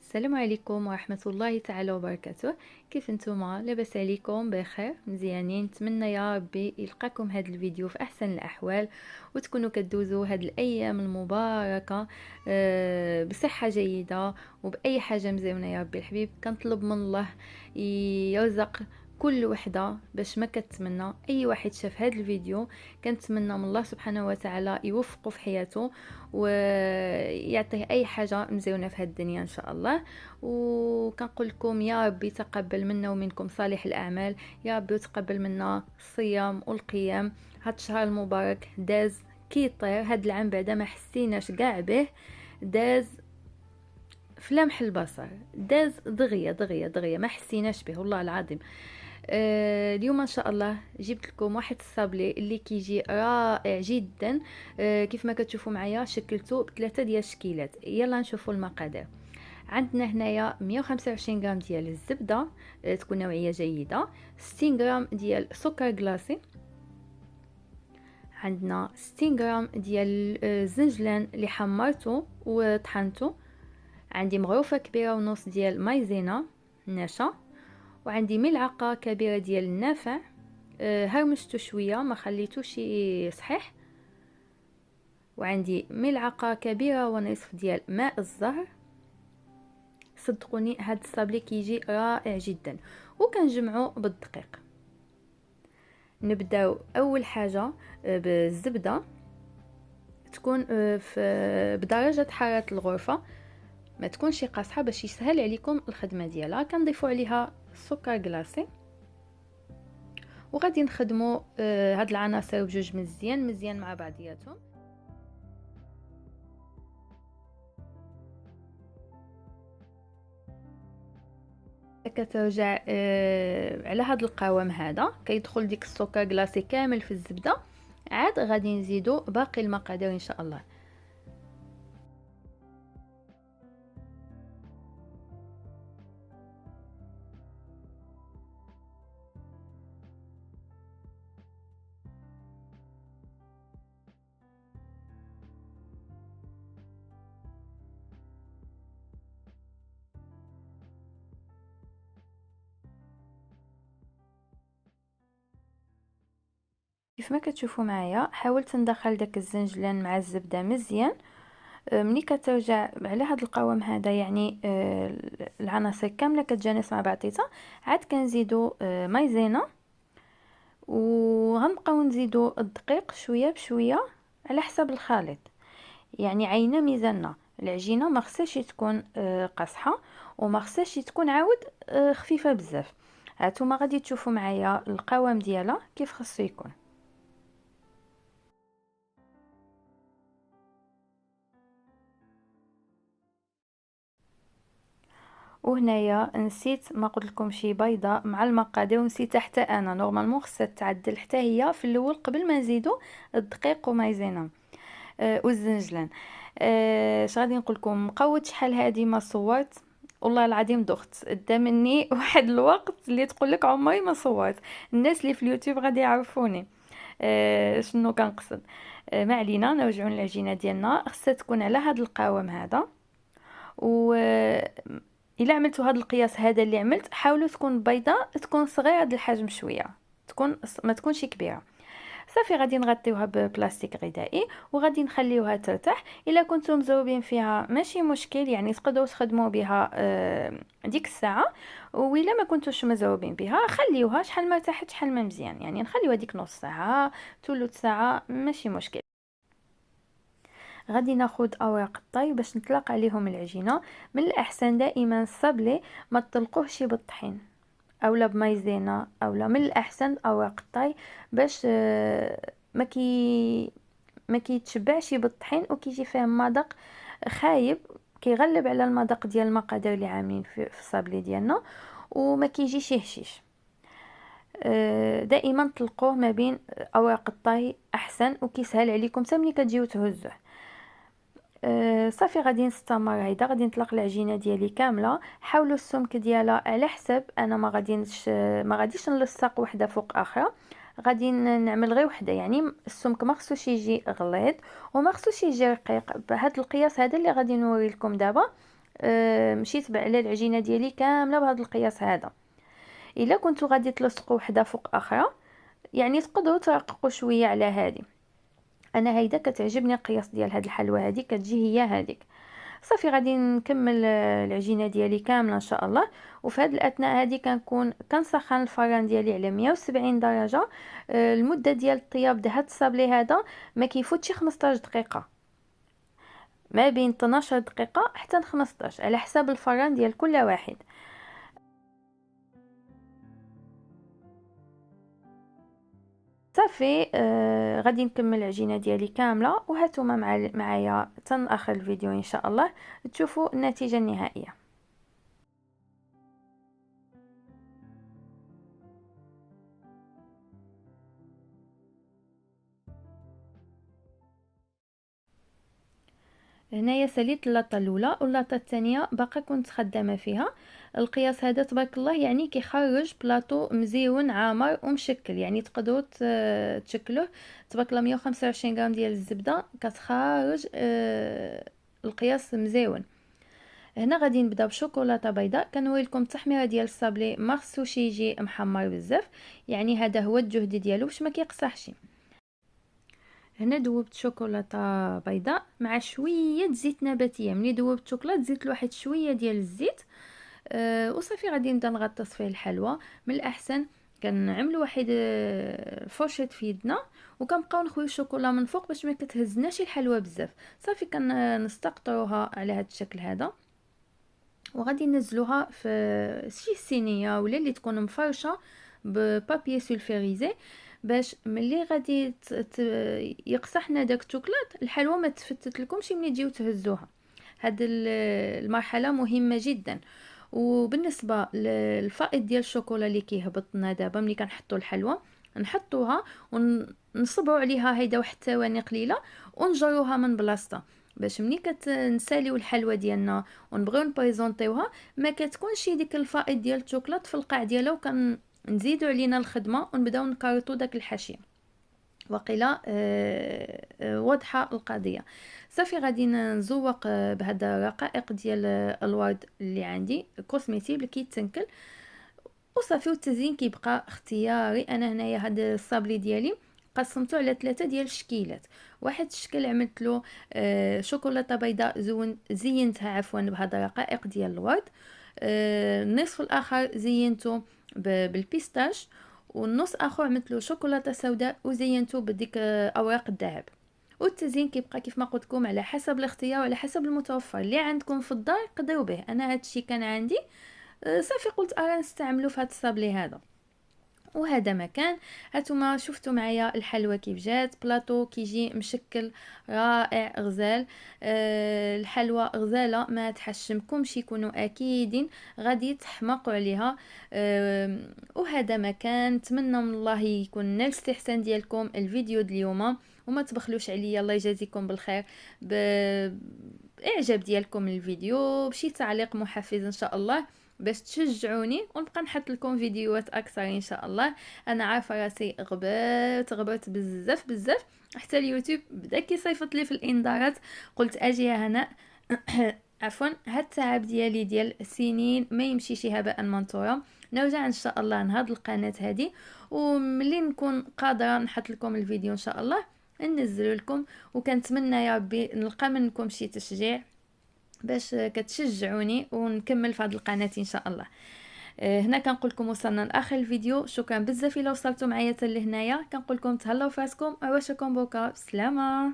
السلام عليكم ورحمة الله تعالى وبركاته. كيف نتوما؟ لاباس عليكم؟ بخير مزيانين؟ نتمنى يا ربي يلقاكم هذا الفيديو في احسن الاحوال وتكونوا كدوزوا هذه الايام المباركه بصحه جيده وباي حاجه مزيونه. يا ربي الحبيب كنطلب من الله يرزق كل وحده باش ما كتمنى. اي واحد شاف هذا الفيديو كنتمنى من الله سبحانه وتعالى يوفقه في حياته ويعطيه اي حاجه مزيونه في هذه الدنيا ان شاء الله. وكنقول لكم يا ربي تقبل منا ومنكم صالح الاعمال، يا ربي وتقبل منا الصيام والقيام. هذا الشهر المبارك داز كيطير، هذا العام بعدا ما حسيناش كاع به، داز في لمح البصر، داز دغيا دغيا دغيا ما حسيناش به والله العظيم. اليوم ان شاء الله جبت لكم واحد الصابلي اللي كيجي رائع جدا. كيف ما كتشوفوا معايا شكلته بثلاثه ديال الشكيلات. يلا نشوفوا المقادير. عندنا هنايا 125 غرام ديال الزبده تكون نوعيه جيده، 60 غرام ديال سكر كلاصي، عندنا 60 غرام ديال الزنجلان اللي حمرته وطحنته، عندي مغروفه كبيره ونص ديال مايزينا ناشا، وعندي ملعقه كبيره ديال النافع هرمشته شويه ما خليتوش صحيح، وعندي ملعقه كبيره ونصف ديال ماء الزهر. صدقوني هاد الصابلي كيجي رائع جدا وكنجمعو بالدقيق. نبداو اول حاجه بالزبده، تكون بدرجه حراره الغرفه، ما تكونش قاصحه باش يسهل عليكم الخدمه ديالها. كنضيفوا عليها السكر كلاصي وغادي نخدموا هاد العناصر بجوج مزيان مع بعضياتهم. كترجع على هاد القوام هذا كيدخل ديك السكر كلاصي كامل في الزبده، عاد غادي نزيدو باقي المقادير ان شاء الله. كيف ما كتشوفوا معايا حاولت ندخل داك الزنجلان مع الزبده مزيان. ملي كترجع على هذا القوام هذا يعني العناصر كامله كتجانس مع بعضيتها، عاد كنزيدو مايزينا وغنبقاو نزيدو الدقيق شويه بشويه على حسب الخليط. يعني عينا ميزاننا، العجينه ما خصهاش تكون قاصحه وما خصهاش تكون عاود خفيفه بزاف. هانتوما غادي تشوفوا معايا القوام ديالها كيف خصو يكون. وهنايا نسيت ما قلت لكم شي بيضه مع المقادير، ونسيت حتى انا نورمالمون خصها تعدل حتى هي في الاول قبل ما نزيدو الدقيق ومايزينا والزنجلان. اش غادي نقول لكم، مقود شحال هادي ما صورت والله العظيم دخت قدام مني واحد الوقت اللي تقول لك عمري ما صورت. الناس اللي في اليوتيوب غادي يعرفوني شنو كنقصد. ما علينا، نرجعوا للعجينه ديالنا. خصها تكون على هذا القوام هذا، و الا عملتوا هذا القياس هذا اللي عملت حاولوا تكون بيضه، تكون صغيره هذا الحجم شويه، تكون ما تكونش كبيره. صافي غادي نغطيوها ببلاستيك غذائي وغادي نخليوها ترتاح. الا كنتم مزوبين فيها ماشي مشكل، يعني تقدروا تخدموا بها ديك الساعه. وإلا ما كنتوش مزوبين بها خليوها شحال ما ارتاحت شحال ما مزيان، يعني نخليوها ديك نص ساعه ثلث ساعه ماشي مشكل. غادي ناخد اوراق الطي باش نطلق عليهم العجينه. من الاحسن دائما الصبلي ما تطلقوهش بالطحين اولا بمايزينا، اولا من الاحسن اوراق الطي باش ما كيتشبعش بالطحين وكيجي فيه مذاق خايب، كيغلب على المذاق ديال المقادير اللي عاملين في الصابلي ديالنا وما كيجيش هشيش. دائما طلقوه ما بين اوراق الطهي احسن وكيسهل عليكم حتى ملي كتجيو تهزوه. صافي غادي نستمر. هيدا غادي نطلق العجينه ديالي كامله. حاولوا السمك ديالها على حسب، انا ما غاديش نلصق وحده فوق اخرى، غادي نعمل غير وحده. يعني السمك ما خصوش يجي غليظ وما خصوش يجي رقيق. بهذا القياس هذا اللي غادي نوري لكم دابا مشيت على العجينه ديالي كامله بهذا القياس هذا. الا كنتو غادي تلصقوا وحده فوق اخرى يعني تقدروا ترققوا شويه على هذه. انا هيدا كتعجبني القياس ديال هاد الحلوى هذه، كتجي هي هذيك. صافي غادي نكمل العجينه ديالي كامله ان شاء الله. وفي هذه الاثناء هذه كنكون كنسخن الفران ديالي على 170 درجه. المده ديال الطياب د هاد الصابلي هذا ما كيفوتش 15 دقيقه، ما بين 12 دقيقه حتى 15 على حساب الفران ديال كل واحد. صافي غادي نكمل العجينه ديالي كامله، وهاتوما معايا حتى اخر الفيديو ان شاء الله تشوفوا النتيجه النهائيه. هنايا ساليت اللاطه الاولى، واللاطه الثانيه باقا كنت خدامه فيها. القياس هذا تبارك الله يعني كيخرج بلاطو مزيون عامر ومشكل، يعني تقدروا تشكلوه. تبارك الله 125 غرام ديال الزبده كتخرج القياس مزيون. هنا غادي نبدا بشوكولاته بيضاء. كنوريلكم التحميره ديال الصابلي، ما خصوش يجي محمر بزاف، يعني هذا هو الجهد ديالو باش ما كيقصحش. هنا دوبت شوكولاته بيضاء مع شويه زيت نباتيه. ملي دوبت الشوكولاته زيت لواحد شويه ديال الزيت. وصافي غادي نبدا نغطس فيه الحلوى. من الاحسن كنعملوا واحد فرشة في يدنا، وكنبقاو نخويو الشوكولا من فوق باش ما كتهزناش الحلوى بزاف. صافي كنستقطروها على هذا الشكل هذا، وغادي ننزلوها في شي صينيه ولا اللي تكون مفرشه ببابي سولفيريزي، باش ملي غادي يقصحنا داك الشوكولات الحلوى ما تفتت لكمش ملي تجيو تهزوها. هاد المرحله مهمه جدا. وبالنسبه للفائض ديال الشوكولا اللي كيهبط لنا دابا ملي كنحطوا الحلوى، نحطوها ونصبروا عليها هيدا واحد الثواني قليله ونجروها من بلاصتها، باش ملي كتنساليو الحلوى ديالنا ونبغيو نبريزونطيوها ما كتكونش ديك الفائض ديال الشوكولات في القاع ديالها، وكنزيدو علينا الخدمه ونبداو نكرطو داك الحشيه. وقيلا واضحه القضيه. صافي غادي نزوق بهاد الرقائق ديال الورد اللي عندي كوسميتي اللي كيتنكل. وصافي والتزيين كيبقى اختياري. انا هنايا هاد الصابلي ديالي قسمته على 3 ديال الشكيلات. واحد الشكل عملت له شوكولاته بيضاء زينتها عفوا بهاد الرقائق ديال الورد. النصف الاخر زينته بالبيستاش، والنص اخر عملت له شوكولاته سوداء وزينته بديك اوراق الذهب. والتزيين كيبقى كيف ما قلت لكم على حسب الاختيار وعلى حسب المتوفر اللي عندكم في الدار قدروا به. انا هادشي كان عندي، صافي قلت ارا نستعملو في هاد الصابلي هذا. وهذا مكان هاتوما شفتوا معايا الحلوى كيف جات بلاطو كيجي مشكل رائع غزال. الحلوى غزاله ما تحشمكمش، يكونوا اكيدين غادي تحماقوا عليها. وهذا مكان نتمنى من الله يكون نال الاستحسان ديالكم الفيديو ديال اليوم، وما تبخلوش عليا. الله يجازيكم بالخير باعجاب ديالكم الفيديو، بشي تعليق محفز ان شاء الله باش تشجعوني ونبقى نحط لكم فيديوهات اكثر ان شاء الله. انا عارفه راسي غبرت بزاف بزاف، حتى اليوتيوب بدا كيصيفط لي في الانذارات. قلت اجي يا هناء عفوا هاد التعب ديالي ديال سنين ما يمشيش هباء منثورا. نرجع ان شاء الله لهاد القناه هذه، وملي نكون قادره نحط لكم الفيديو ان شاء الله ننزل لكم. وكنتمنى يا ربي نلقى منكم شي تشجيع باش كتشجعوني ونكمل في هذه القناه ان شاء الله. هنا كنقول لكم وصلنا لاخر الفيديو. شكرا بزاف الا وصلتوا معايا حتى لهنايا. كنقول لكم تهلاو فراسكم، عواشكم بوكا، بسلامه.